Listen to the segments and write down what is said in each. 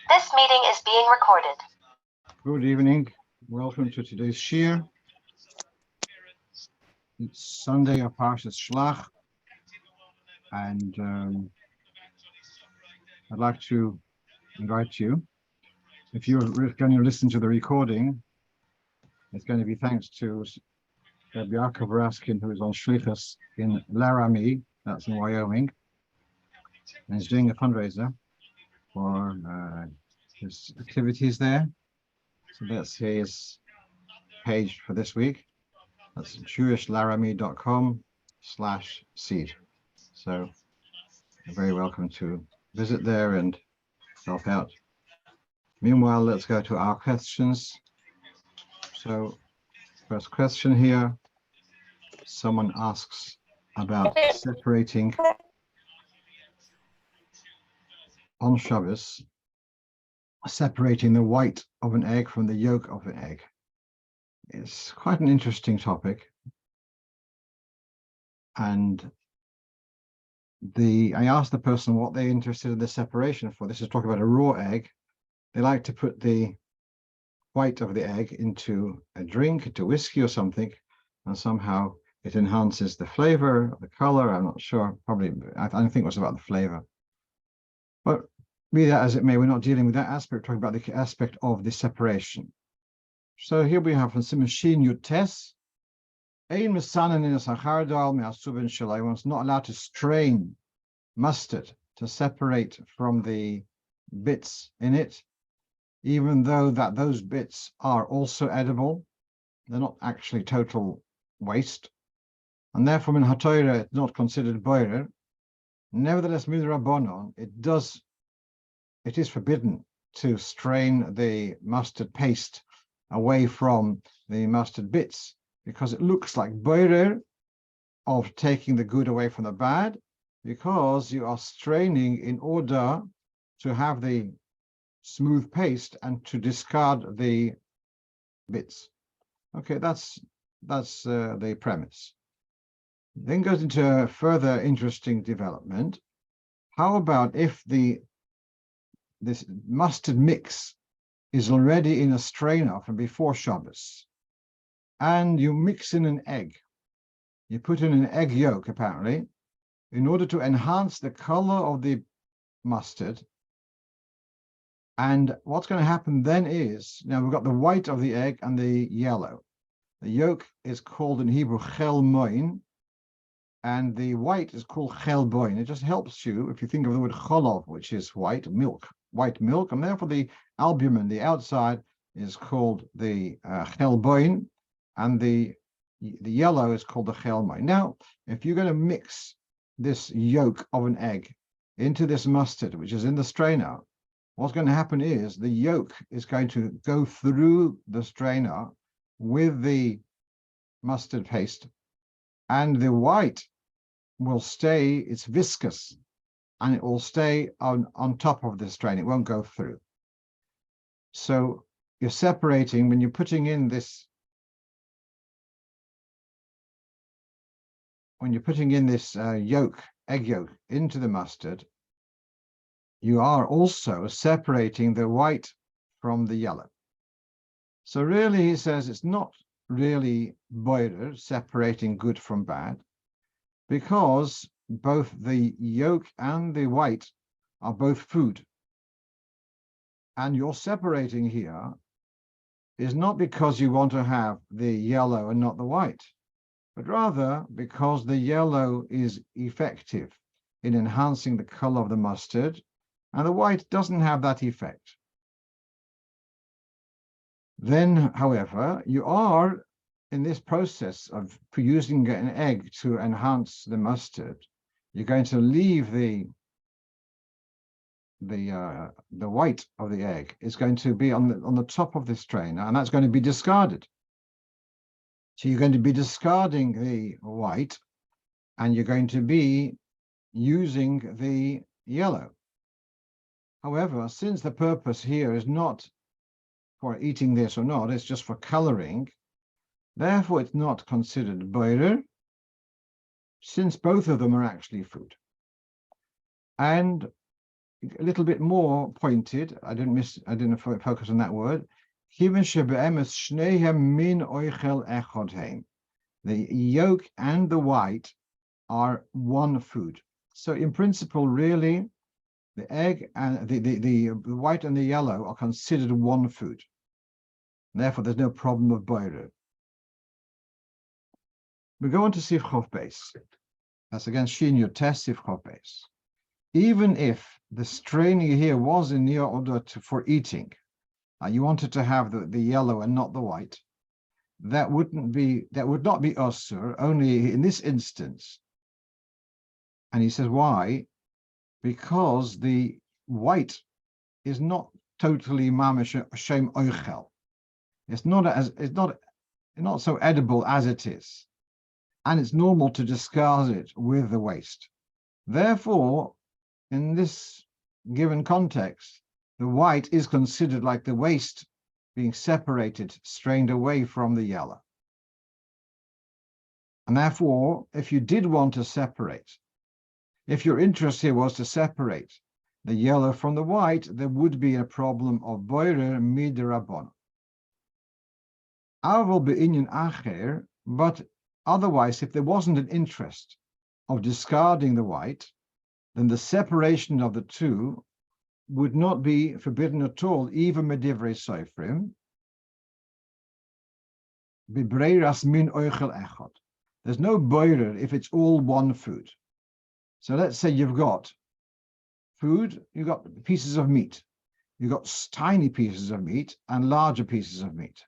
This meeting is being recorded. Good evening. Welcome to today's Shir. It's Sunday of Parshas Shlach, and I'd like to invite you, if you're going to listen to the recording, it's going to be thanks to Rabbi Yaakov Raskin, who is on Shlichus in Laramie, that's in Wyoming, and he's doing a fundraiser for his activities there. So that's his page for this week. That's JewishLaramie.com/seed. So you're very welcome to visit there and help out. Meanwhile, let's go to our questions. So first question here, someone asks about separating on Shabbos, separating the white of an egg from the yolk of an egg. It's quite an interesting topic. And I asked the person what they're interested in the separation for. This is talking about a raw egg. They like to put the white of the egg into a drink, into whiskey or something, and somehow it enhances the flavor, the color. I'm not sure. Probably, I don't think it was about the flavor. But be that as it may, we're not dealing with that aspect. We're talking about the aspect of the separation. So here we have from Siman Shin Yud Tes. One's not allowed to strain mustard to separate from the bits in it, even though that those bits are also edible. They're not actually total waste, and therefore in HaTorah it's not considered boirer. Nevertheless, midrabanan, it is forbidden to strain the mustard paste away from the mustard bits, because it looks like boirer of taking the good away from the bad, because you are straining in order to have the smooth paste and to discard the bits. Okay, that's the premise. Then goes into a further interesting development. How about if this mustard mix is already in a strainer from before Shabbos, and you mix in an egg? You put in an egg yolk, apparently, in order to enhance the color of the mustard. And what's going to happen then is, now we've got the white of the egg and the yellow. The yolk is called in Hebrew chel moin, and the white is called chel boin. It just helps you if you think of the word cholov, which is white milk, and therefore the albumin, the outside, is called the chel boin, and the yellow is called the chel moin. Now, if you're going to mix this yolk of an egg into this mustard, which is in the strainer, what's going to happen is the yolk is going to go through the strainer with the mustard paste, and the white will stay, it's viscous, and it will stay on top of the strainer. It won't go through. So you're separating, when you're putting in this, yolk, egg yolk, into the mustard, you are also separating the white from the yellow. So really, he says, it's not really boirer, separating good from bad, because both the yolk and the white are both food. And you're separating here is not because you want to have the yellow and not the white, but rather because the yellow is effective in enhancing the color of the mustard, and the white doesn't have that effect. Then, however, you are in this process of using an egg to enhance the mustard, you're going to leave the white of the egg is going to be on the top of the strainer, and that's going to be discarded. So you're going to be discarding the white, and you're going to be using the yellow. However, since the purpose here is not for eating this or not, it's just for coloring, therefore it's not considered boirer, since both of them are actually food. And a little bit more pointed. I didn't focus on that word. The yolk and the white are one food. So in principle, really, the egg and the white and the yellow are considered one food. Therefore, there's no problem of boirer. We go on to Sif Chof Beis. That's again Shin Yud Tes Sif Chof Beis. Even if the straining here was in your order for eating, you wanted to have the yellow and not the white, that would not be osur, only in this instance. And he says, why? Because the white is not totally mamish shem oichel. It's not so edible as it is, and it's normal to discard it with the waste. Therefore, in this given context, the white is considered like the waste being separated, strained away from the yellow. And therefore, if you did want to separate, if your interest here was to separate the yellow from the white, there would be a problem of boirer midrabon. Aval be'inyan acher, but otherwise, if there wasn't an interest of discarding the white, then the separation of the two would not be forbidden at all, even medivrei sofrim. Bibreiras min oichel echad. There's no boirer if it's all one food. So let's say you've got food, you've got pieces of meat, you've got tiny pieces of meat and larger pieces of meat.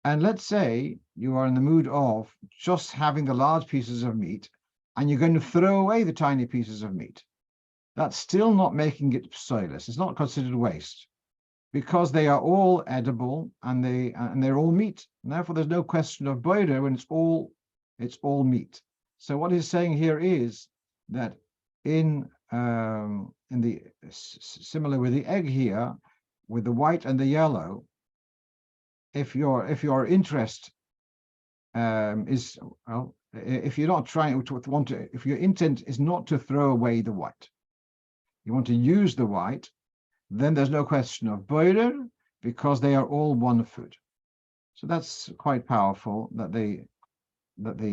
And let's say you are in the mood of just having the large pieces of meat and you're going to throw away the tiny pieces of meat. That's still not making it psoilus. It's not considered waste because they are all edible and they're all meat. And therefore, there's no question of boirer when it's all meat. So what he's saying here is that in the similar with the egg here, with the white and the yellow, if your interest is, well, if you're not trying to if your intent is not to throw away the white, you want to use the white, then there's no question of boirer because they are all one food. So that's quite powerful that the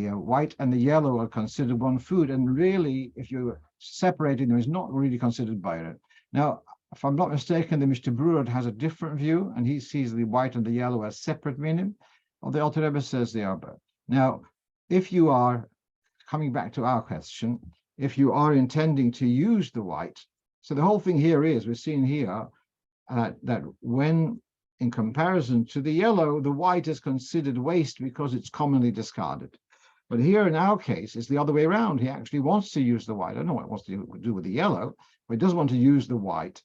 white and the yellow are considered one food, and really, if you're separating them, is not really considered boirer. Now, if I'm not mistaken, the Mishnah Berurah has a different view, and he sees the white and the yellow as separate meaning. Or the Alter Rebbe says they are both. Now, if you are coming back to our question, if you are intending to use the white, so the whole thing here is we're seeing here that when in comparison to the yellow, the white is considered waste because it's commonly discarded. But here in our case, it's the other way around. He actually wants to use the white. I don't know what he wants to do with the yellow, but he does want to use the white.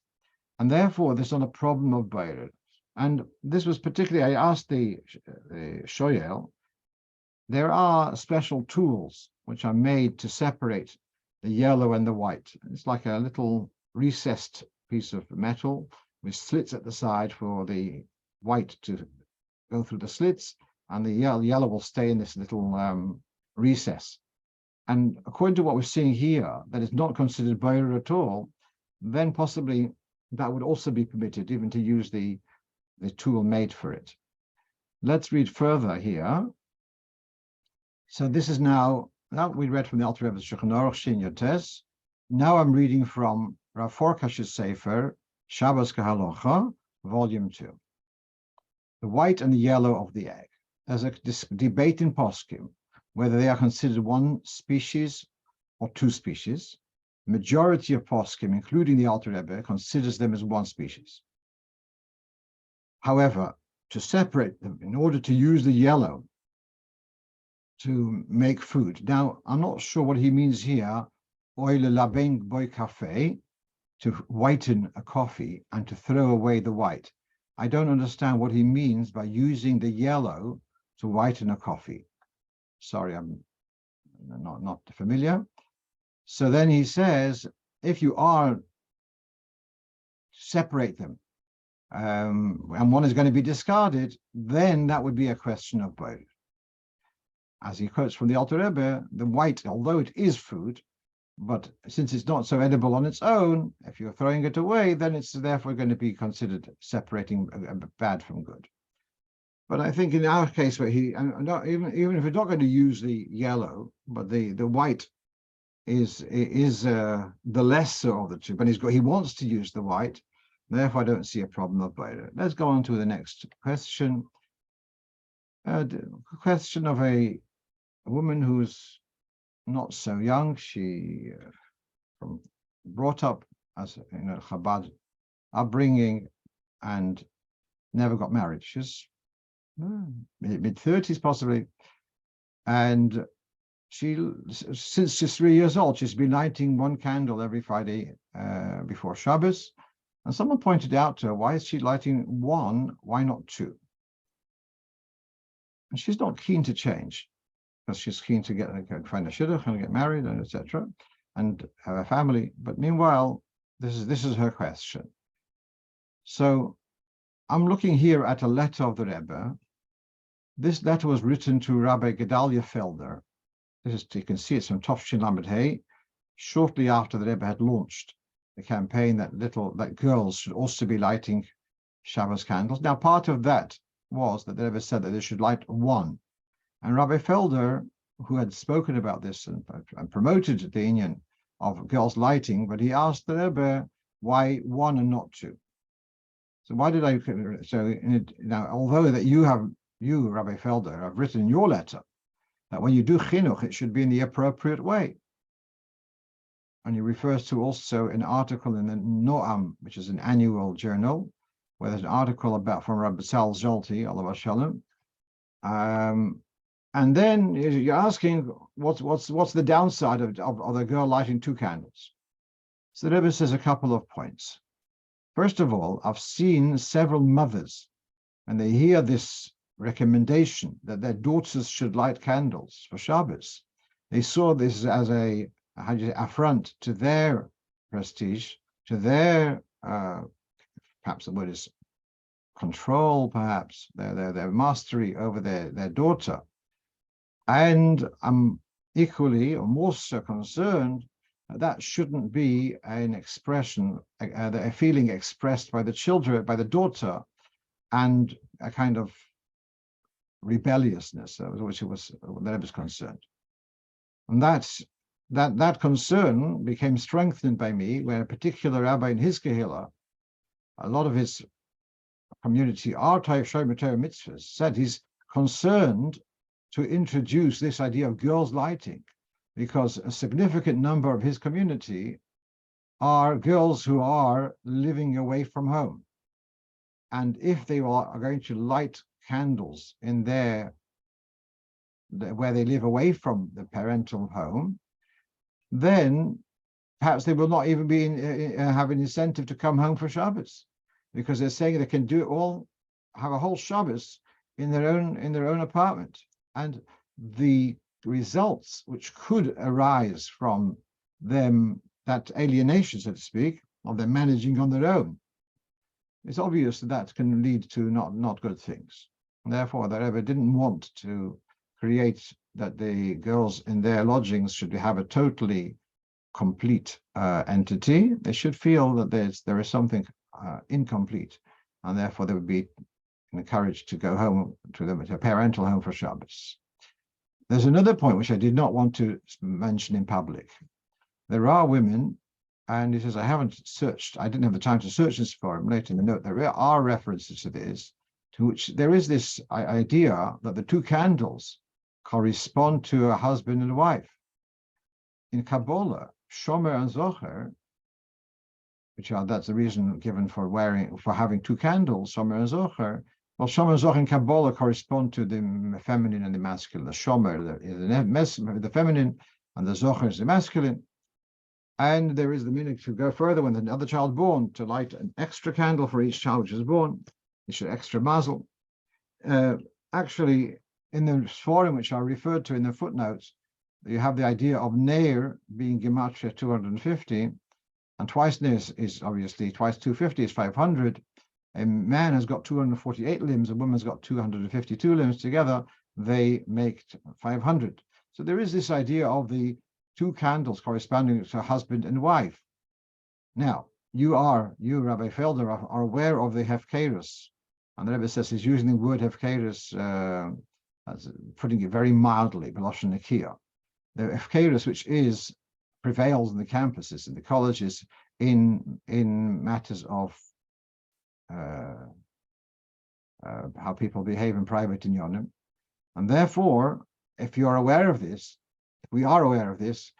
And therefore, there's not a problem of boirer. And this was particularly, I asked the shoyel, there are special tools which are made to separate the yellow and the white. It's like a little recessed piece of metal with slits at the side for the white to go through the slits, and the yellow will stay in this little recess. And according to what we're seeing here, that is not considered boirer at all, then possibly that would also be permitted, even to use the tool made for it. Let's read further here. So this is now we read from the Alter Rebbe's Shulchan Aruch Shin Yud Tes. Now I'm reading from Rav Forkash's Sefer, Shabbos Halacha, Volume 2. The white and the yellow of the egg. There's a debate in Poskim whether they are considered one species or two species. The majority of Poskim, including the Alter Rebbe, considers them as one species. However, to separate them in order to use the yellow to make food. Now, I'm not sure what he means here, oil laben boy cafe, to whiten a coffee and to throw away the white. I don't understand what he means by using the yellow to whiten a coffee. Sorry, I'm not familiar. So then he says, if you are separate them, and one is going to be discarded, then that would be a question of both. As he quotes from the Alter Rebbe, the white, although it is food, But since it's not so edible on its own, if you're throwing it away, then it's therefore going to be considered separating bad from good. But I think in our case, where even if we're not going to use the yellow, but the white is the lesser of the two, but he wants to use the white. Therefore, I don't see a problem of it. Let's go on to the next question. The question of a woman who's not so young. She brought up as Chabad upbringing and never got married. She's mid-30s possibly, and since she's 3 years old, she's been lighting one candle every Friday before Shabbos. And someone pointed out to her, why is she lighting one? Why not two? And she's not keen to change, because she's keen to find a shidduch and get married and etc. and have a family. But meanwhile, this is her question. So I'm looking here at a letter of the Rebbe. This letter was written to Rabbi Gedalia Felder. You can see it's from Tofshin Lamed Hey, shortly after the Rebbe had launched the campaign that girls should also be lighting Shabbos candles. Now, part of that was that the Rebbe said that they should light one. And Rabbi Felder, who had spoken about this and promoted the union of girls lighting, but he asked the Rebbe, why one and not two? So why did I? So now, although that you, Rabbi Felder, have written in your letter that when you do chinuch, it should be in the appropriate way. And he refers to also an article in the Noam, which is an annual journal, where there's an article from Rabbi Sal Zolti, Alav Shalom. And then you're asking, what's the downside of the girl lighting two candles? So the Rebbe says a couple of points. First of all, I've seen several mothers, and they hear this recommendation that their daughters should light candles for Shabbos. They saw this as a affront to their prestige, to their perhaps the word is control, perhaps their mastery over their daughter. And I'm equally or more so concerned that shouldn't be an expression, a feeling expressed by the children, by the daughter, and a kind of rebelliousness, which was concerned. And that concern became strengthened by me when a particular rabbi in his Kehillah, a lot of his community are Shomer Torah mitzvahs, said he's concerned to introduce this idea of girls lighting, because a significant number of his community are girls who are living away from home. And if they are going to light candles in where they live away from the parental home, then perhaps they will not even have an incentive to come home for Shabbos, because they're saying they can do it all, have a whole Shabbos in their own apartment. And the results which could arise from them, that alienation, so to speak, of them managing on their own, it's obvious that can lead to not good things. And therefore, the Rebbe didn't want to create that the girls in their lodgings should have a totally complete entity. They should feel that there is something incomplete, and therefore they would be encouraged to go home to a parental home for Shabbos. There's another point which I did not want to mention in public. There are women, and he says, I didn't have the time to search this for him. Later in the note, there are references to this, to which there is this idea that the two candles correspond to a husband and a wife. In Kabbalah, Shomer and Zocher, that's the reason given for having two candles, Shomer and Zocher. Well, Shomer and Zocher in Kabbalah correspond to the feminine and the masculine. The Shomer is the feminine, and the Zocher is the masculine. And there is the meaning to go further when another child born, to light an extra candle for each child which is born. It's an extra mazel. Actually, in the forum which I referred to in the footnotes, you have the idea of Neir being Gematria 250, and twice Neir is obviously, twice 250 is 500. A man has got 248 limbs, a woman's got 252 limbs. Together, they make 500. So there is this idea of the 2 candles corresponding to husband and wife. Now, you, Rabbi Felder, are aware of the Hefkerus. And the Rebbe says he's using the word Hefkerus, as putting it very mildly, Beloshen Nakia. The Hefkerus, which prevails in the campuses, in the colleges, in matters of how people behave in private inyanim. And therefore, if you are aware of this, if we are aware of this,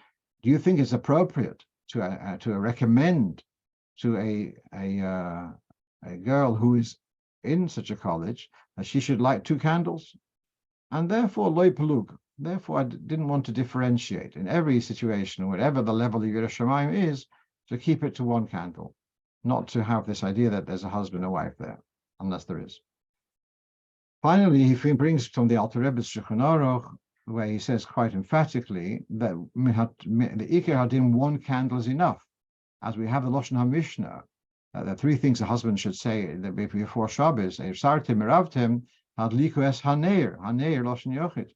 do you think it's appropriate to recommend to a girl who is in such a college that she should light 2 candles? And therefore, loy pelug. Therefore, I didn't want to differentiate in every situation, whatever the level of Yiras Shamayim is, to keep it to 1 candle, not to have this idea that there's a husband and wife there, unless there is. Finally, he brings from the Alter Rebbe's Shulchan Aruch, where he says quite emphatically that the Iker Hadim, 1 candle is enough. As we have the Lashon HaMishnah, the 3 things a husband should say before Shabbos: Ersartim, Eravtim, Hadliku es Haneir, Haneir Lashon Yochid.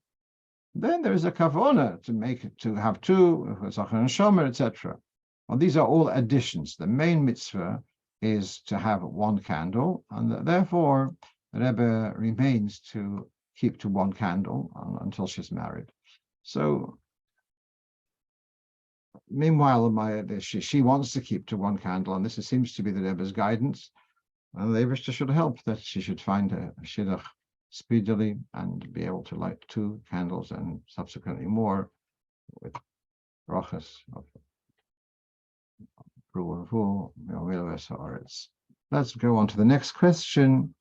Then there is a kavona to have 2, Zachar and Shomer, etc. Well, these are all additions. The main mitzvah is to have 1 candle, and therefore the Rebbe remains to keep to 1 candle until she's married. So, meanwhile, she wants to keep to 1 candle, and this seems to be the Rebbe's guidance. And the Rebbe should help that she should find a shidduch speedily and be able to light 2 candles and subsequently more with brachas of Pru and Vu. Let's go on to the next question.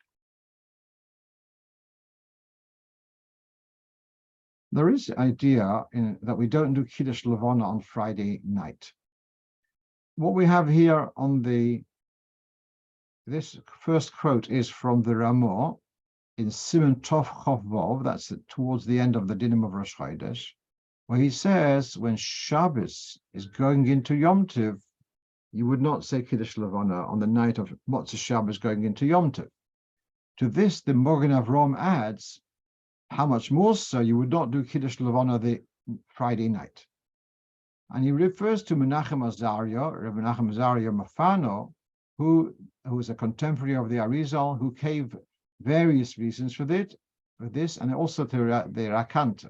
There is an idea that we don't do Kiddush Levana on Friday night. What we have here on this first quote is from the Ramah in Siman Tov Chof Vov, that's towards the end of the Dinim of Rosh Chodesh, where he says when Shabbos is going into Yom Tov, you would not say Kiddush Levana on the night of Motzei Shabbos going into Yom Tov. To this, the Mogen Avram adds, how much more so you would not do Kiddush Levana the Friday night. And he refers to Menachem Azaria, Rabbi Menachem Azaria Mafano, who is a contemporary of the Arizal, who gave various reasons for this, and also to the Rakant,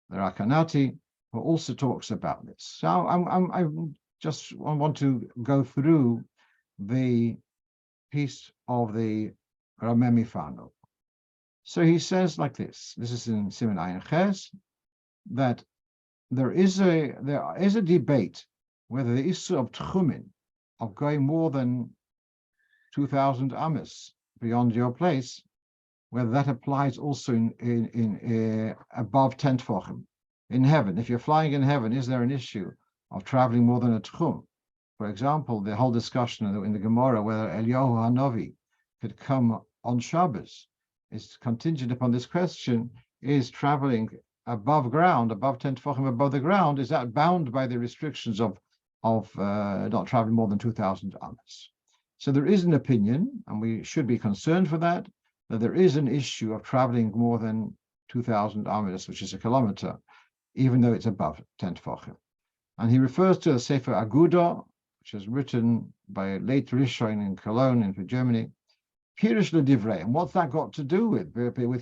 the Rakanati, who also talks about this. So I want to go through the piece of the Rameh Mifano. So he says like this. This is in Siman Ayin Ches, that there is a debate whether the issue of Tchumin, of going more than 2,000 amas beyond your place, whether that applies also in above 10 tefachim in heaven. If you're flying in heaven, is there an issue of traveling more than a tchum? For example, the whole discussion in the Gemara whether Eliyahu Hanavi could come on Shabbos is contingent upon this question: is traveling above ground, above 10 tefachim above the ground, is that bound by the restrictions of not traveling more than 2,000 amas? So there is an opinion, and we should be concerned for that there is an issue of traveling more than 2,000 amas, which is a kilometer, even though it's above 10 tefachim. And he refers to the Sefer Aguda, which is written by a late Rishon in Cologne, in Germany, Pirush LeDivrei. And what's that got to do with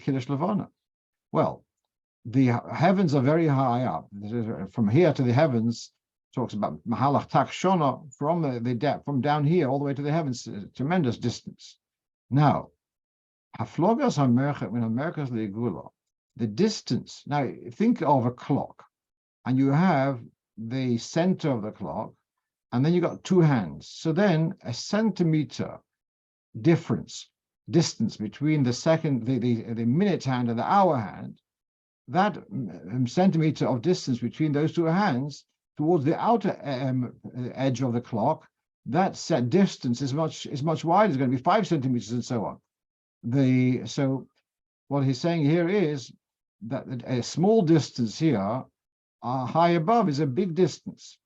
Kiddush Levana? Well, the heavens are very high up. From here to the heavens, talks about Mahalach Tak Shona, from the depth, from down here all the way to the heavens, tremendous distance. Now, Haflogas HaMerchet when HaMerchet Le'Gula, the distance. Now, think of a clock, and you have the center of the clock, and then you got 2 hands. So then a centimeter distance between the minute hand and the hour hand, that centimeter of distance between those 2 hands towards the outer edge of the clock, that set distance is much wider. It's going to be 5 centimeters and so on. So what he's saying here is that a small distance here, high above, is a big distance.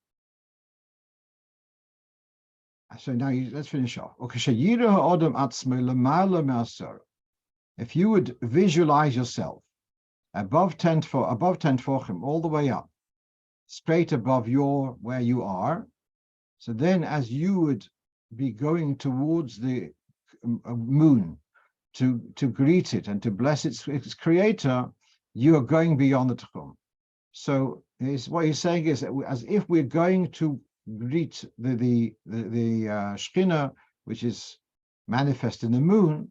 So now let's finish off. If you would visualize yourself above 10 tefachim, all the way up, straight above where you are. So then as you would be going towards the moon to greet it and to bless its creator, you are going beyond the tchum. So what he's saying is that as if we're going to greet the Shekhinah, which is manifest in the moon,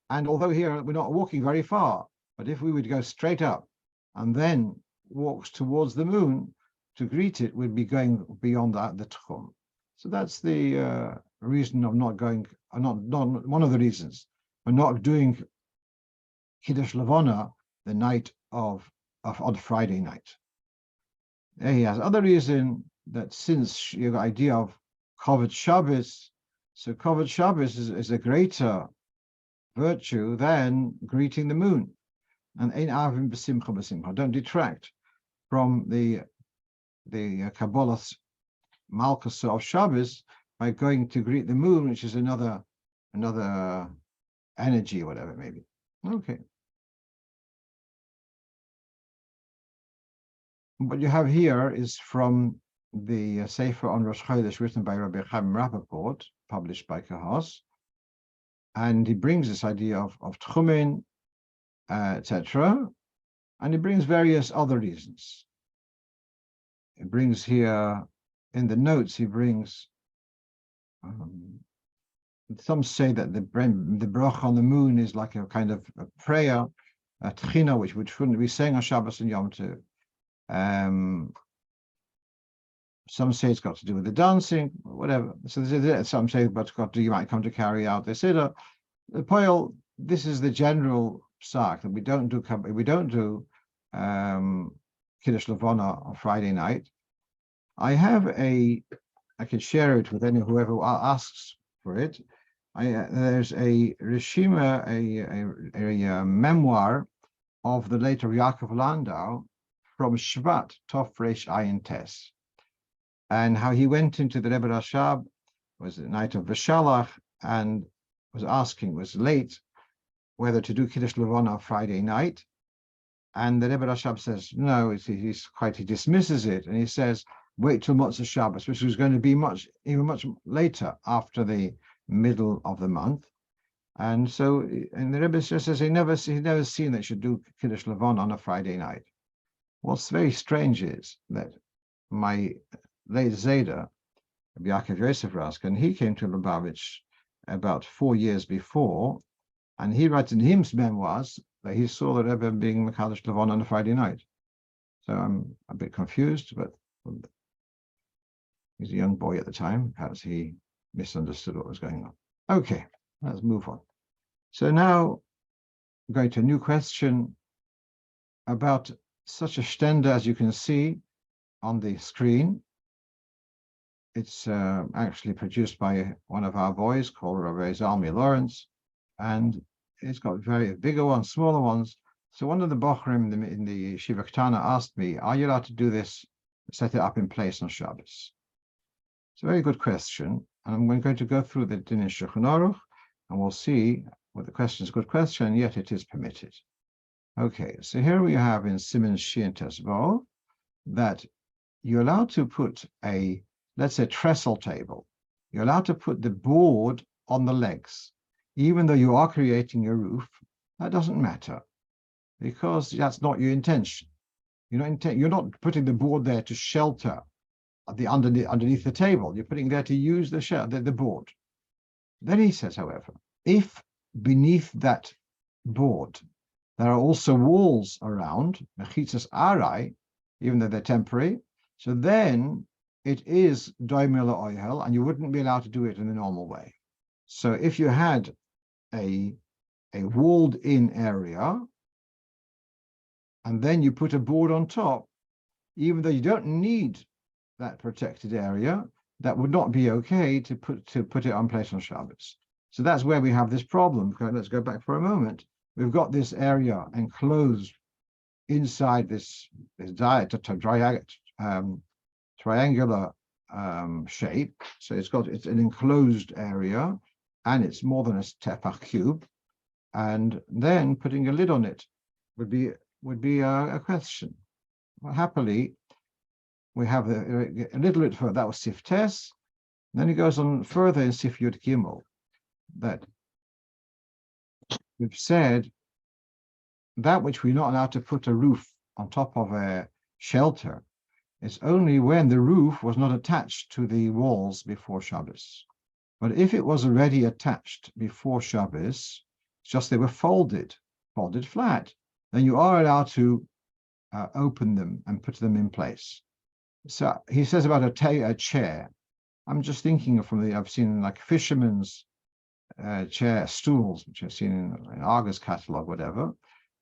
and although here we're not walking very far, but if we would go straight up and then walk towards the moon to greet it, we'd be going beyond the tchum. So that's the reason of not going, not one of the reasons for not doing Kiddush Levana the night on Friday night. He has other reason that since you got idea of Kovod Shabbos, so Kovod Shabbos is a greater virtue than greeting the moon. And Ein Avim B'Simcha B'Simcha. Don't detract from the Kabbalah's Malchus of Shabbos by going to greet the moon, which is another energy, or whatever it may be. Okay. What you have here is from the Sefer on Rosh Chodesh written by Rabbi Chaim Rappaport, published by Kahos. And he brings this idea of Tchumen, etc. And he brings various other reasons. He brings here, in the notes, he brings, some say that the bracha on the moon is like a kind of a prayer, a tchina, which shouldn't be saying on Shabbos and Yom Tov. Some say it's got to do with the dancing, whatever. So some say, but you might come to carry out the siddur. The Poel, this is the general psak that we don't do Kiddush Levana on Friday night. I can share it with whoever asks for it. There's a Rishima, a memoir of the later Yaakov Landau from Shvat Tov Reish Ayin Tes, and how he went into the Rebbe Rashab, was the night of Veshalach, and was late, whether to do Kiddush Levana Friday night. And the Rebbe Rashab says, no, he dismisses it, and he says, wait till Motzei Shabbos, which was going to be much later, after the middle of the month. And so, and the Rebbe just says he's never seen that you should do Kiddush Levana on a Friday night. What's very strange is that my late Zayda, Yaakov Yosef Raskin, he came to Lubavitch about 4 years before, and he writes in his memoirs that he saw the Rebbe being Mekadosh Levana on a Friday night. So I'm a bit confused, but he's a young boy at the time. Perhaps he misunderstood what was going on. Okay, let's move on. So now I'm going to a new question about such a stender as you can see on the screen. It's actually produced by one of our boys called Rabbi Zalmi Lawrence, and it's got very bigger ones, smaller ones. So one of the Bochrim in the Shiva Ketana asked me, are you allowed to do this, set it up in place on Shabbos? It's a very good question, and I'm going to go through the Din in Shulchan Aruch, and we'll see what the question is a good question, and yet it is permitted. Okay, so here we have in Siman Shin Tesvo that you're allowed to put let's say, trestle table. You're allowed to put the board on the legs, even though you are creating a roof. That doesn't matter, because that's not your intention. You're not putting the board there to shelter underneath the table. You're putting there to use the board. Then he says, however, if beneath that board there are also walls around, mechitzas arai, even though they're temporary, so then it is doimila oihel, and you wouldn't be allowed to do it in the normal way. So if you had a walled-in area, and then you put a board on top, even though you don't need that protected area, that would not be okay to put it on place on Shabbos. So that's where we have this problem. Okay, let's go back for a moment. We've got this area enclosed inside this triangular shape. So it's an enclosed area, and it's more than a tefach cube. And then putting a lid on it would be a question. Well, happily, we have a little bit further. That was Sif Tes. Then he goes on further in Sif Yud Gimel that we've said that which we're not allowed to put a roof on top of a shelter is only when the roof was not attached to the walls before Shabbos. But if it was already attached before Shabbos, just they were folded flat, then you are allowed to open them and put them in place. So he says about a chair. I'm just thinking I've seen like fishermen's chair stools, which I've seen in Argus catalog, whatever.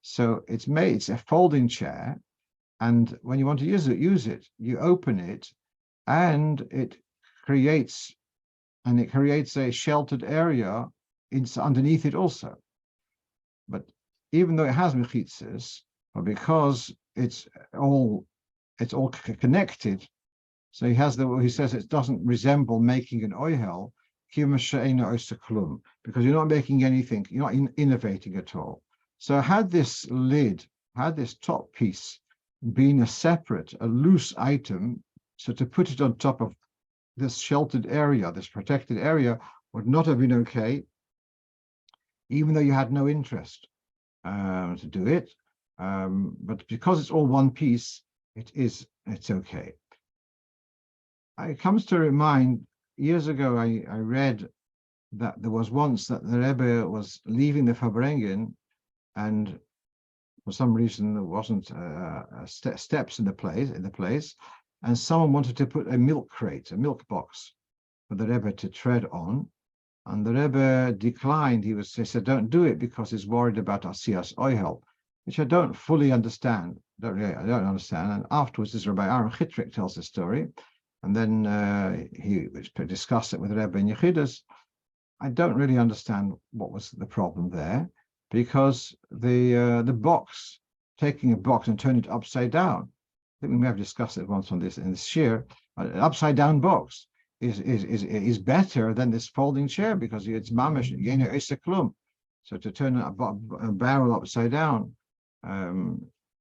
So it's a folding chair, and when you want to use it, you open it, and it creates a sheltered area underneath it also. But even though it has mechitzas, but because it's all connected, so he says it doesn't resemble making an oihel, because you're not making anything, you're not innovating at all. So had this top piece been a loose item, so to put it on top of this sheltered area, this protected area, would not have been okay, even though you had no interest to do it. But because it's all one piece, it's okay. It comes to remind, years ago, I read that there was once that the Rebbe was leaving the Farbrengen, and for some reason there wasn't steps in the place, and someone wanted to put a milk box for the Rebbe to tread on, and the Rebbe declined. He said, don't do it because he's worried about Asiyas Oihel, which I don't fully understand. I don't understand. And afterwards, this Rabbi Aaron Chitrik tells the story, and then he discussed it with Rebbe in Yechidus. I don't really understand what was the problem there, because the box, taking a box and turning it upside down, I think we may have discussed it once in this shir. An upside down box is better than this folding chair, because it's mamish yena eseklum. So to turn a barrel upside down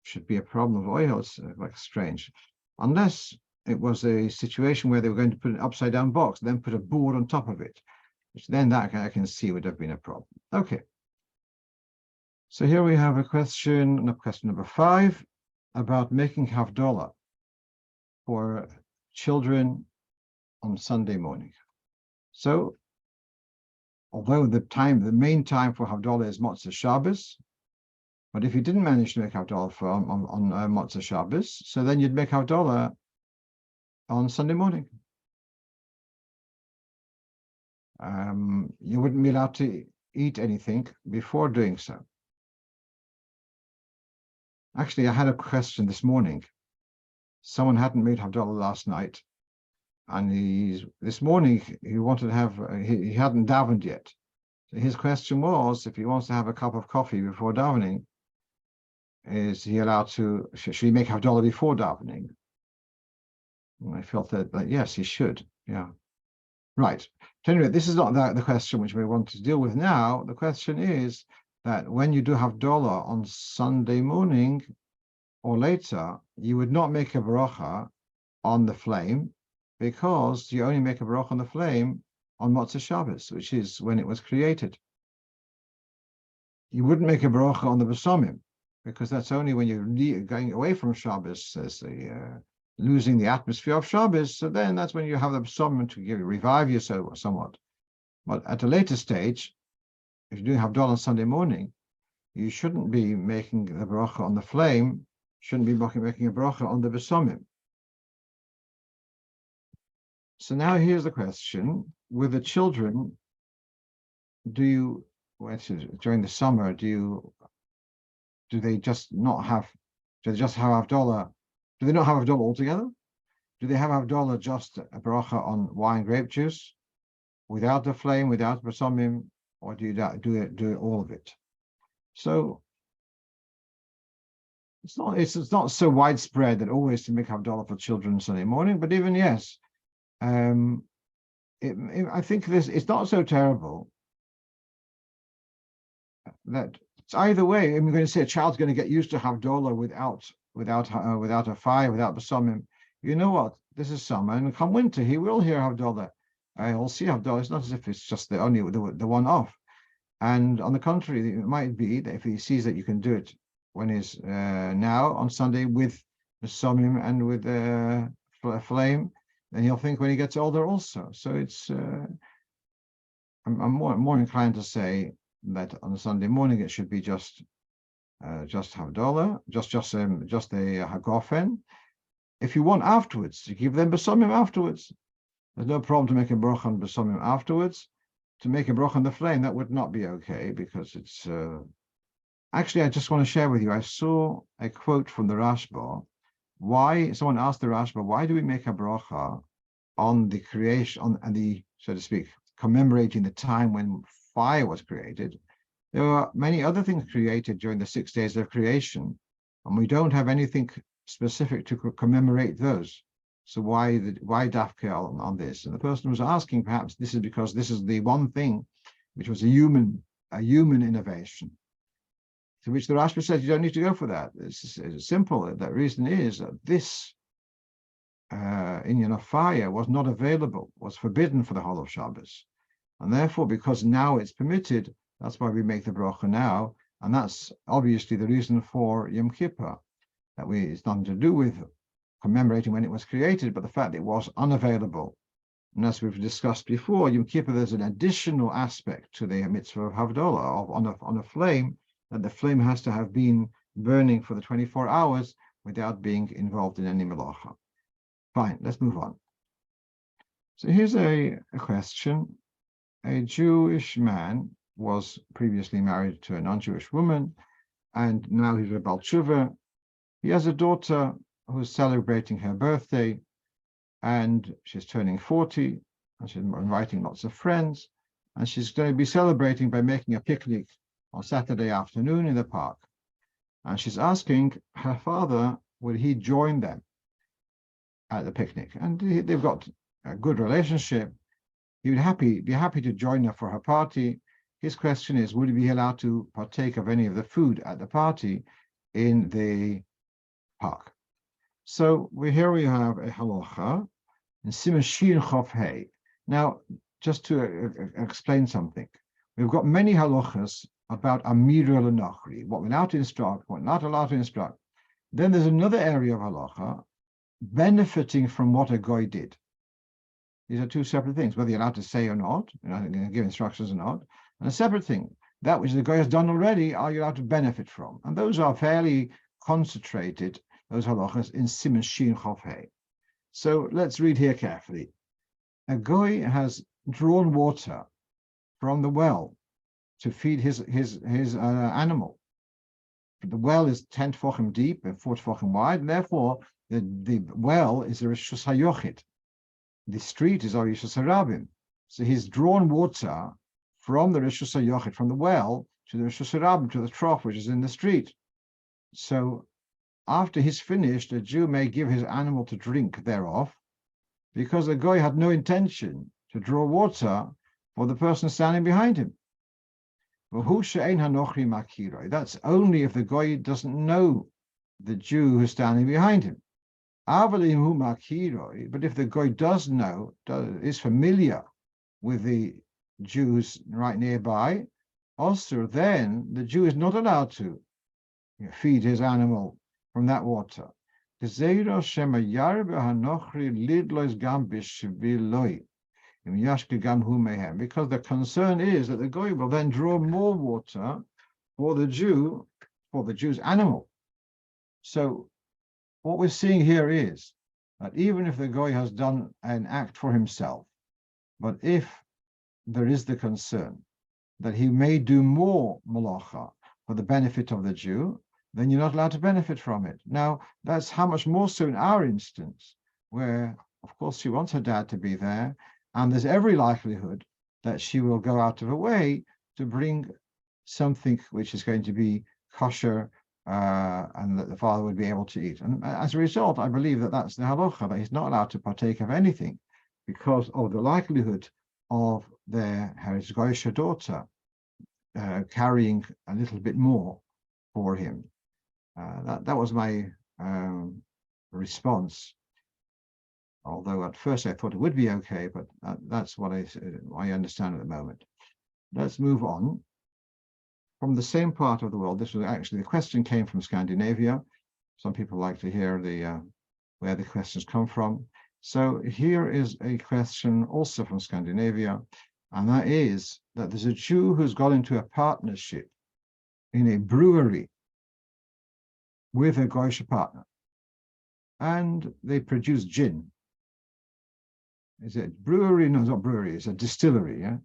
should be a problem of oil. It's like strange, unless it was a situation where they were going to put an upside down box, then put a board on top of it, which then that I can see would have been a problem. Okay. So here we have question number 5, about making Havdalah for children on Sunday morning. So, although the main time for Havdalah is Motzei Shabbos, but if you didn't manage to make Havdalah on Motzei Shabbos, so then you'd make Havdalah on Sunday morning. You wouldn't be allowed to eat anything before doing so. Actually, I had a question this morning. Someone hadn't made Havdalah last night, and this morning he wanted to have, he hadn't davened yet. So his question was, if he wants to have a cup of coffee before davening, is he allowed to, should he make Havdalah before davening? And I felt that yes, he should. Yeah. Right. Anyway, this is not the question which we want to deal with now. The question is that when you do Havdalah on Sunday morning or later, you would not make a bracha on the flame, because you only make a bracha on the flame on Motzei Shabbos, which is when it was created. You wouldn't make a bracha on the Besomim, because that's only when you're going away from Shabbos, as losing the atmosphere of Shabbos. So then that's when you have the Besomim to revive you somewhat. But at a later stage, if you're doing Havdalah on Sunday morning, you shouldn't be making the bracha on the flame, shouldn't be making a bracha on the Besomim. So now here's the question: with the children, during the summer, do they just not have? Do they just have Havdalah? Do they not have Havdalah altogether? Do they have Havdalah just a bracha on wine, grape juice, without the flame, without Besomim, or do you do all of it? So it's not so widespread that always to make Havdalah for children Sunday morning, but even yes. I think it's not so terrible that it's either way. I'm going to say a child's going to get used to Havdalah without a fire, without Besomim. you know what? This is summer, and come winter, he will hear Havdalah. He'll see Havdalah. It's not as if it's just the only the one off. And on the contrary, it might be that if he sees that you can do it when he's now on Sunday with the Somim and with the flame, then he'll think when he gets older also. So it's I'm more inclined to say that on a Sunday morning it should be just Havdalah, just the Hagofen. If you want afterwards to give them Besomim afterwards, there's no problem to make a bracha on Besomim afterwards. To make a bracha on the flame, that would not be okay because it's. Actually, I just want to share with you. I saw a quote from the Rashba. Why someone asked the Rashba, why do we make a bracha on the creation, and the, so to speak, commemorating the time when fire was created? There are many other things created during the 6 days of creation, and we don't have anything specific to commemorate those. So why dafke on this? And the person was asking, perhaps this is because this is the one thing which was a human innovation. To which the Rashba says, you don't need to go for that. It's simple. The reason is that this inyan of fire was not available, was forbidden for the whole of Shabbos. And therefore, because now it's permitted, that's why we make the bracha now. And that's obviously the reason for Yom Kippur, that it's nothing to do with commemorating when it was created, but the fact that it was unavailable. And as we've discussed before, Yom Kippur, there's an additional aspect to the mitzvah of Havdalah, on a flame, that the flame has to have been burning for the 24 hours without being involved in any melacha. Fine, let's move on. So here's a question. A Jewish man was previously married to a non-Jewish woman, and now he's a Baal Tshuva. He has a daughter who's celebrating her birthday, and she's turning 40, and she's inviting lots of friends, and she's going to be celebrating by making a picnic on Saturday afternoon in the park. And she's asking her father, would he join them at the picnic? And they've got a good relationship. He would be happy to join her for her party. His question is, would he be allowed to partake of any of the food at the party in the park? So here we have a halacha in Siman Shin Chof Hei. Now, just to explain something, we've got many halachas about Amira L'Nochri, what we're allowed to instruct, what we're not allowed to instruct. Then there's another area of halacha, benefiting from what a goy did. These are two separate things, whether you're allowed to say or not, give instructions or not. And a separate thing, that which the goy has done already, are you allowed to benefit from? And those are fairly concentrated, those halachas, in Siman Shin Chof Hei. So let's read here carefully. A goy has drawn water from the well to feed his animal. The well is 10 tefachim deep and 4 tefachim wide, and therefore the well is a Rishus HaYochid. The street is a Rishus HaRabim. So he's drawn water from the Rishus HaYochid, from the well, to the Rishus HaRabim, to the trough, which is in the street. So after he's finished, a Jew may give his animal to drink thereof, because the goy had no intention to draw water for the person standing behind him. That's only if the goy doesn't know the Jew who's standing behind him. But if the goy does know, is familiar with the Jews right nearby, also then the Jew is not allowed to feed his animal from that water. Because the concern is that the goy will then draw more water for the Jew's animal. So what we're seeing here is that even if the goy has done an act for himself, but if there is the concern that he may do more malacha for the benefit of the Jew, then you're not allowed to benefit from it. Now, that's how much more so in our instance, where, of course, she wants her dad to be there, and there's every likelihood that she will go out of her way to bring something which is going to be kosher and that the father would be able to eat. And as a result, I believe that that's the halacha, that he's not allowed to partake of anything because of the likelihood of their Goyish daughter carrying a little bit more for him. That was my response. although at first I thought it would be okay, but that's what I understand at the moment. Let's move on. From the same part of the world, this was actually, the question came from Scandinavia. Some people like to hear where the questions come from. So here is a question also from Scandinavia, and that is that there's a Jew who's got into a partnership in a brewery with a Goyish partner, and they produce gin. Is it brewery? No, it's not brewery, it's a distillery, yeah?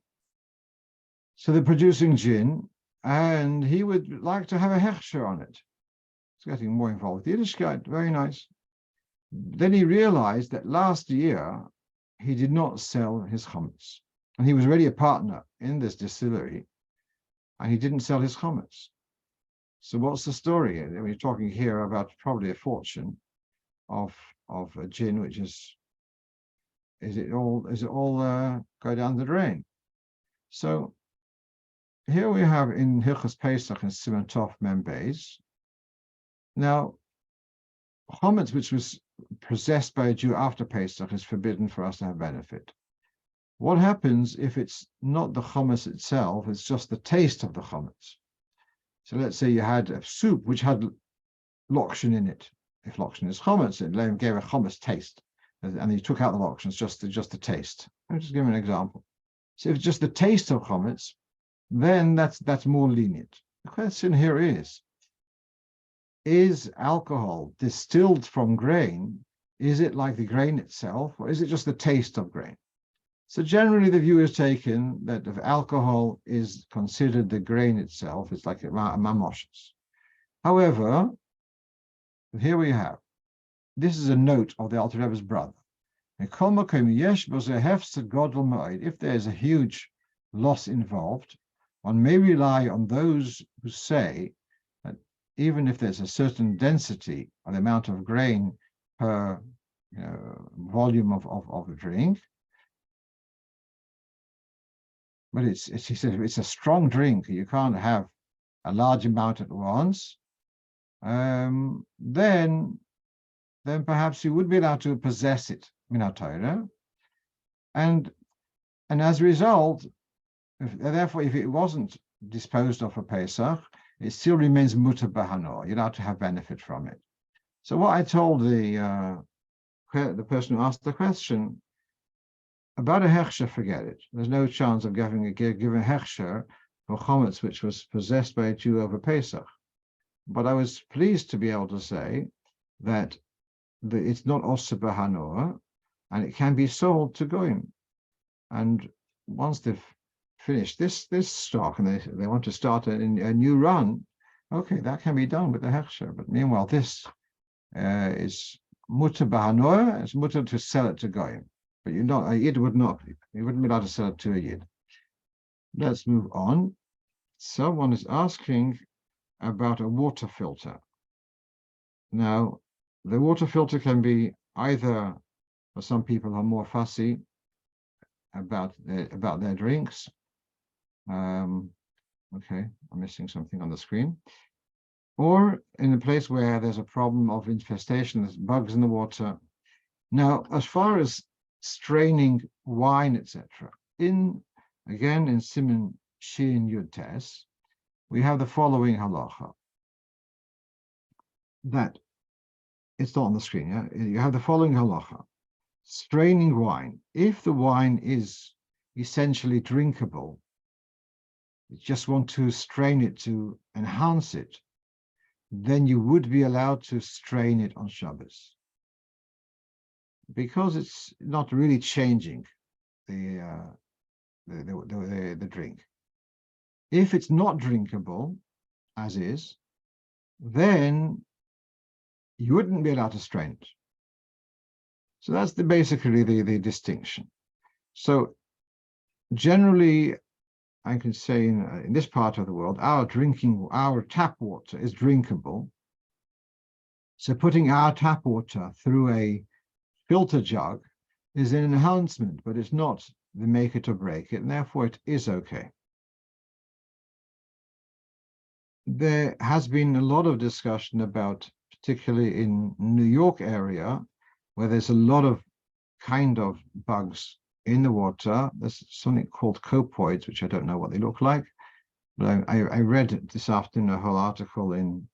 So they're producing gin, and he would like to have a hechsher on it. It's getting more involved. The Yiddishkeit, very nice. Then he realized that last year he did not sell his chametz, and he was already a partner in this distillery, and he didn't sell his chametz. So what's the story? We're talking here about probably a fortune of a gin, which is it all go down the drain? So here we have in Hilchos Pesach and Siman Tov Mem Beis. Now, chametz which was possessed by a Jew after Pesach is forbidden for us to have benefit. What happens if it's not the chametz itself, it's just the taste of the chametz? So let's say you had a soup which had lokshen in it. If lokshen is chametz, it gave a chametz taste, and you took out the lokshen, it's just the taste. I'll just give an example. So if it's just the taste of chametz, then that's more lenient. The question here is alcohol distilled from grain? Is it like the grain itself, or is it just the taste of grain? So generally the view is taken that if alcohol is considered the grain itself, it's like a mamoshes. However, here we have, this is a note of the Alter Rebbe's brother. If there's a huge loss involved, one may rely on those who say that even if there's a certain density or the amount of grain per volume of a drink, but he says it's a strong drink, you can't have a large amount at once, then perhaps you would be allowed to possess it, min Torah, and as a result, therefore, if it wasn't disposed of for Pesach, it still remains mutar b'hano. You're allowed to have benefit from it. So what I told the person who asked the question about a hechsher, forget it. There's no chance of giving a hechsher for chametz which was possessed by a Jew over Pesach. But I was pleased to be able to say that it's not osur b'hanoah, and it can be sold to goyim. And once they've finished this stock and they want to start a new run, okay, that can be done with the hechsher. But meanwhile, this is mutar b'hanoah. It's mutar to sell it to goyim, but a yid would not be. You wouldn't be allowed to sell it to a yid. Let's move on. Someone is asking about a water filter. Now, the water filter can be either, for some people who are more fussy about their drinks. Okay, I'm missing something on the screen. Or in a place where there's a problem of infestation, there's bugs in the water. Now, as far as straining wine, etc., again in Siman Shin Yud Tes, we have the following halacha. That it's not on the screen. Yeah, you have the following halacha: straining wine. If the wine is essentially drinkable, you just want to strain it to enhance it, then you would be allowed to strain it on Shabbos, because it's not really changing the drink. If it's not drinkable, as is, then you wouldn't be allowed to strain it. So that's basically the distinction. So generally, I can say in this part of the world, our tap water is drinkable. So putting our tap water through a filter jug is an enhancement, but it's not the make it or break it, and therefore it is okay. There has been a lot of discussion about, particularly in New York area, where there's a lot of kind of bugs in the water. There's something called copoids, which I don't know what they look like. But I read this afternoon a whole article in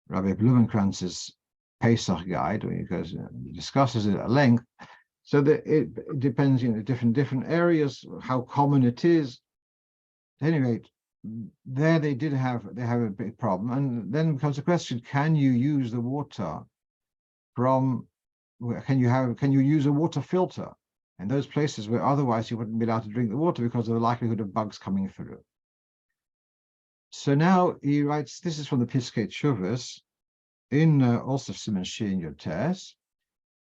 Rabbi Blumenkranz's Pesach guide, where he discusses it at length. So that it depends, different areas, how common it is. At any rate, there they have a big problem, and then becomes a question: can you use the water from? Can you use a water filter in those places where otherwise you wouldn't be allowed to drink the water because of the likelihood of bugs coming through? So now he writes. This is from the Piskei Teshuvos in also Siman Shin Yud Tes,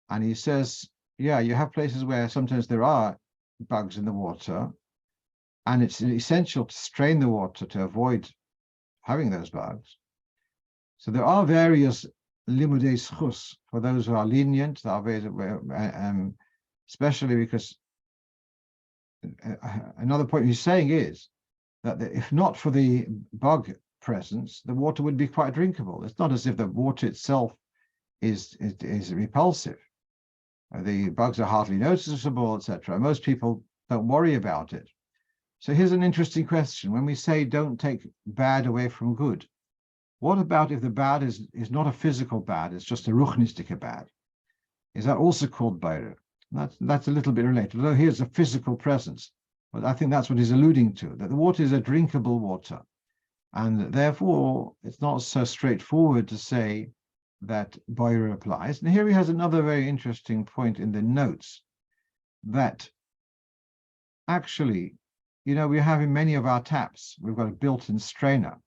and he says, yeah, you have places where sometimes there are bugs in the water, and it's essential to strain the water to avoid having those bugs. So there are various limudei zchus for those who are lenient, especially because another point he's saying is that if not for the bug presence, the water would be quite drinkable. It's not as if the water itself is repulsive. The bugs are hardly noticeable, etc. Most people don't worry about it. So here's an interesting question. When we say don't take bad away from good, what about if the bad is not a physical bad, it's just a ruchnistic bad? Is that also called baira? That's a little bit related, although here's a physical presence. But I think that's what he's alluding to, that the water is a drinkable water. And therefore, it's not so straightforward to say that baira applies. And here he has another very interesting point in the notes, that actually, we have in many of our taps, we've got a built-in strainer.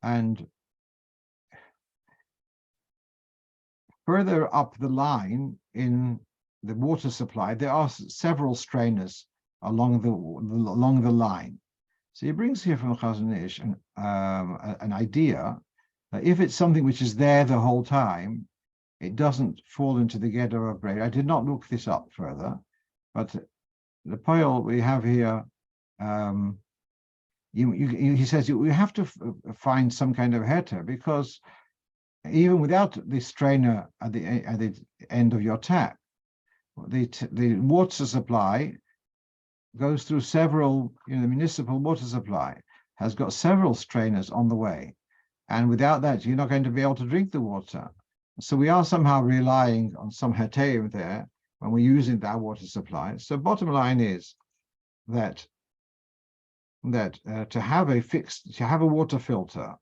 And further up the line in the water supply, there are several strainers along the line. So he brings here from Chazon Ish an idea that if it's something which is there the whole time, it doesn't fall into the Geder of Breira. I did not look this up further, but the poil we have here, he says you have to find some kind of heter, because even without the strainer at the end of your tap, the water supply goes through several, the municipal water supply has got several strainers on the way. And without that, you're not going to be able to drink the water. So we are somehow relying on some heterim there when we're using that water supply. So bottom line is that to have a water filter,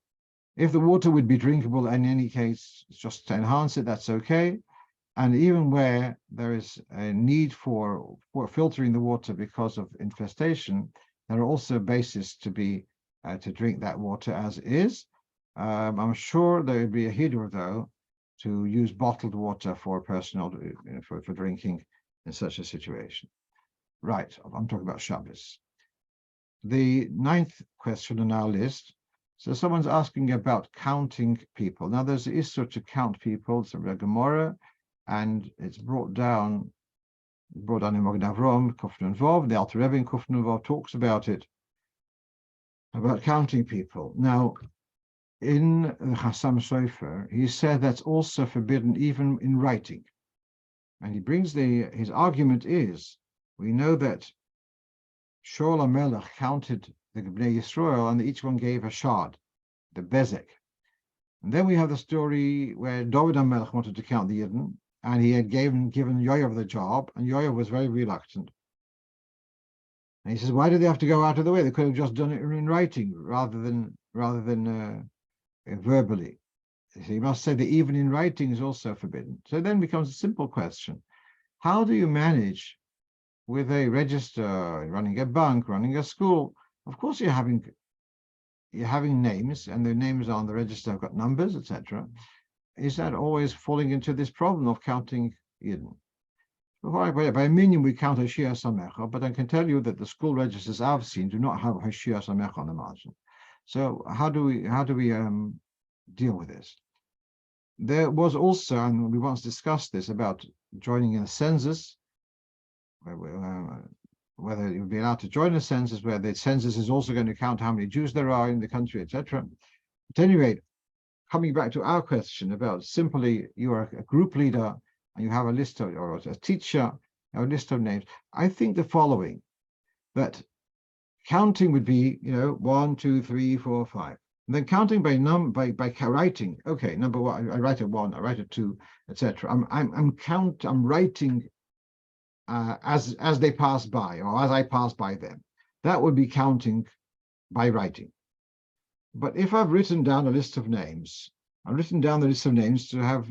if the water would be drinkable in any case, just to enhance it, that's okay. And even where there is a need for filtering the water because of infestation, there are also bases to drink that water as is. I'm sure there would be a hidur, though, to use bottled water for personal for drinking in such a situation. Right, I'm talking about Shabbos. The 9th question on our list. So someone's asking about counting people. Now there's an issue to count people. It's a Gemara, and it's brought down in Mogen Avram, Kufnun Vov. The Alter Rebbe in Kufnun Vov talks about it, about counting people. Now, in the Chassam Sofer, he said that's also forbidden even in writing. And he brings his argument is, we know that Shaul HaMelech counted the Bnei Yisrael, and each one gave a shard, the bezek. And then we have the story where David HaMelech wanted to count the Yidden, and he had given Yoav the job, and Yoav was very reluctant. And he says, why did they have to go out of the way? They could have just done it in writing rather than verbally. So you must say that even in writing is also forbidden. So then becomes a simple question. How do you manage with a register, running a bank, running a school? Of course you're having names, and the names on the register have got numbers, etc. Is that always falling into this problem of counting Yidden? By minimum, we count Hashia Samecha, but I can tell you that the school registers I've seen do not have Hashia Samecha on the margin. So how do we deal with this? There was also, and we once discussed this, about joining in a census, whether you'll be allowed to join a census, where the census is also going to count how many Jews there are in the country, etc. At any rate, coming back to our question about simply you are a group leader and you have a list of, or a teacher, a list of names, I think the following, that counting would be, 1, 2, 3, 4, 5. And then counting by writing. Okay, number one, I write a 1, I write a 2, etc. I'm writing as they pass by, or as I pass by them. That would be counting by writing. But if I've written down a list of names, I've written down the list of names to have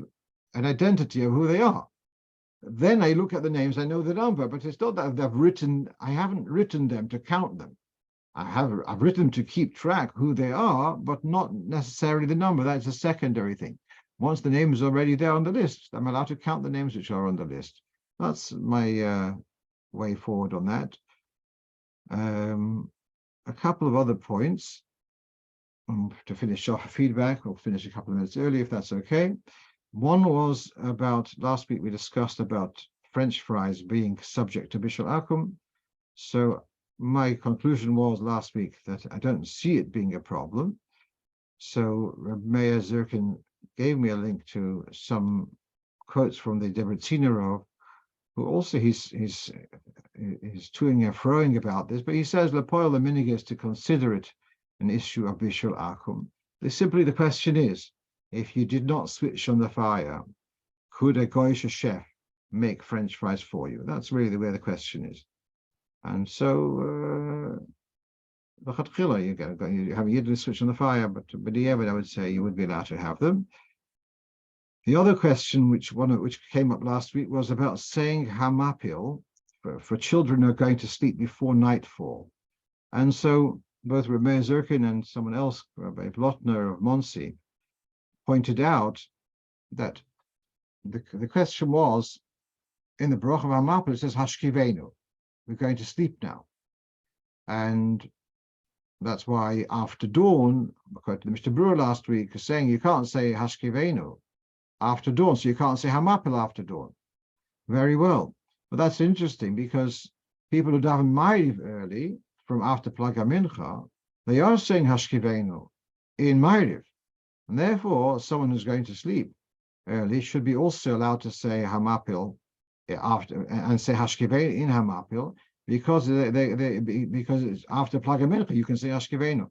an identity of who they are. Then I look at the names, I know the number, but it's not that I haven't written them to count them. I've written to keep track who they are, but not necessarily the number. That's a secondary thing. Once the name is already there on the list, I'm allowed to count the names which are on the list. That's my way forward on that. A couple of other points to finish off feedback. We'll finish a couple of minutes early if that's okay. One was about, last week we discussed about French fries being subject to Bishul Akum. So my conclusion was last week that I don't see it being a problem. So Mayor Zirkin gave me a link to some quotes from the Debretziner, who also he's toing and froing about this, but he says Lepoil the minig is to consider it an issue of Bishul Akum. Simply the question is, if you did not switch on the fire, could a Goyish chef make French fries for you? That's really where the question is. And so, you have a Yiddish switch on the fire, but the I would say you would be allowed to have them. The other question, which came up last week, was about saying Hamapil for children who are going to sleep before nightfall. And so both Rabbi Zirkin and someone else, Rabbi Blotner of Monsey, pointed out that the question was, in the Baruch of Hamapil, it says Hashkivenu. We're going to sleep now. And that's why after dawn, according to the Mr. Brewer last week, is saying you can't say Hashkivenu after dawn, so you can't say Hamapil after dawn. Very well. But that's interesting because people who daven Ma'ariv early, from after Plaga Mincha, they are saying Hashkivenu in Ma'ariv. And therefore, someone who's going to sleep early should be also allowed to say Hamapil after, and say Hashkivenu in Hamapil, because because it's after Plaga Mincha, you can say Hashkivenu.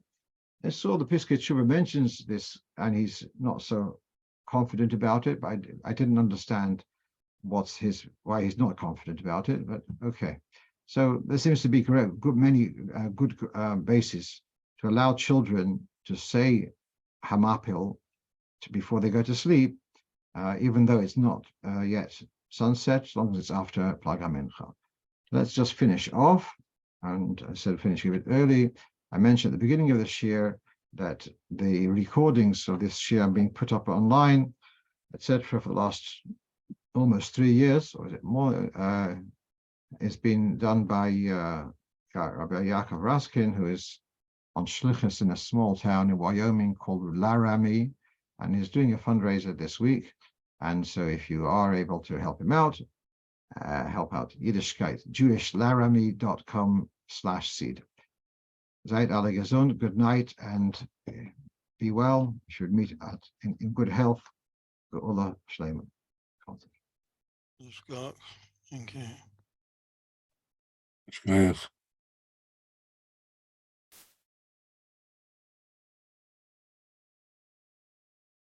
I saw the Piskei Tshuva mentions this, and he's not so confident about it, but I didn't understand why he's not confident about it, but okay. So there seems to be many good bases to allow children to say Hamapil before they go to sleep, even though it's not yet sunset, as long as it's after Plaga Mincha. Let's just finish off, and instead of finishing a bit early, I mentioned at the beginning of this year that the recordings of this year are being put up online, etc., for the last almost 3 years, or is it more? It's been done by Rabbi Yaakov Raskin, who is on Shlichus in a small town in Wyoming called Laramie, and he's doing a fundraiser this week. And so if you are able to help him out, help out Yiddishkeit, jewishlaramie.com/seed. Seid alle gesund, good night, and be well. You should meet in good health. Geula Shleima. Scott, okay. Yes.